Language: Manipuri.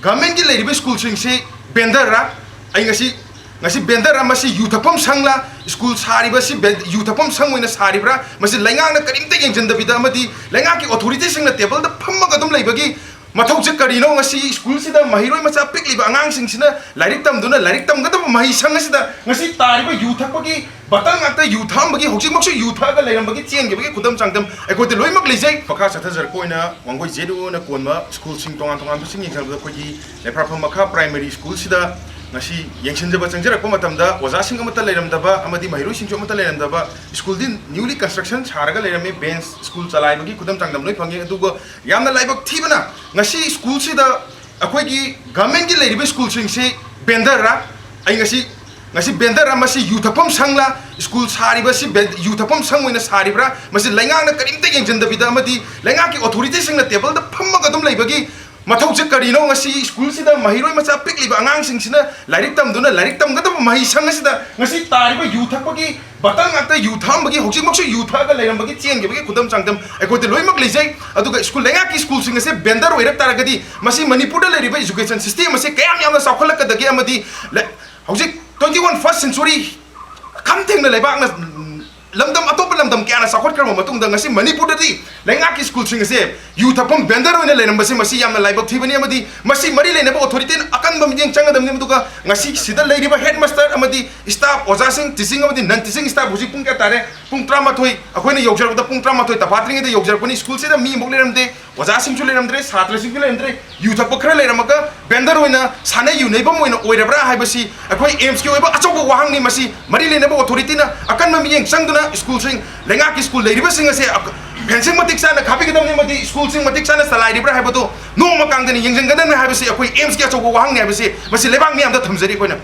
government ki leiriba school sing se bender ra ai ngasi bender ra masi yuthapam sangla school sariba si yuthapam sangmoina saribra masi lengang na karimta yengjanda bida amadi lengang ki authority sing na table da phamma ga dum leibagi mathau che karino ngasi school sida mahiroi macha pikliba angang sing sina lairik tamduna lairik tamgada mahi sang sida ngasi tariba yuthapagi batang ngata yutham bagi hoksik moksu yutha ga leiram bagi cheng ge bagi kudam changdam ekoti loimak leijai pakha sathajar koina wangoi jedu na konma school sing tongan tongan sing yengsalba koji leprapha makha primary school sida ngasi Yengsinba changjarakpa matamda oja sing amata leiramdaba amadi mahiroi sing amata leiramdaba school din newly construction charaga leirame bench school chalai bagi kudam changdam loi phangi adugo yamna laibak thibana ngasi school sida akoi gi government gi leiribe school sing se bender ra ai ngasi bender ra masi yuthapam sangla school sariba si yuthapam sangmoina saribra masi lengang na karimta yengjanda bida amadi lengang ki authority sing na table da phamma ga dum leibagi mathau che karino ngasi school sida mahiroi macha pikliba angang sing sina lairik tamduna lairik tamgada mahi sang sida ngasi tariba yuthapagi batang ngata yutham bagi hoksik moksu yutha ga leiram bagi cheng ge bagi kudam changdam ekoti loimak leijai aduga school lenga ki school sing se bender oirak taragadi masi manipur da leiriba education system ase kayam yamna sakholak ka dagi amadi hoksik 21st century kam thengna leibak na lamdam atopa lamdam kya na sakhot karma matungda ngasi manipur da di lenga ki school sing se yuthapam bender oina leiram basi masi yamna laibak thibani amadi masi mari leina ba authority akan bam jeng changadam ni muduga ngasi sida leiriba headmaster amadi staff oja sing teaching amadi non teaching staff buji pung kya tare pung 38 akoina yogjar da pung 38 tapatring da yogjar pani school se da mi mok leiram de oja sing chu leiram dre satra sing leiram dre yuthap khra leiram ka bender oina sane yu nei bam oina oirabra haibasi akoi aims ki oiba achok wahang ni masi mari leina ba authority na akan bam jeng changduna school sing lenga ki school leiriba sing ase fencing matik sana khapi gadam ni mati school sing matik sana salai ribra haibatu no makang dani yengjang gadan haibasi akoi aims ki achok wahang ni haibasi masi lebang ni amda thamjari koina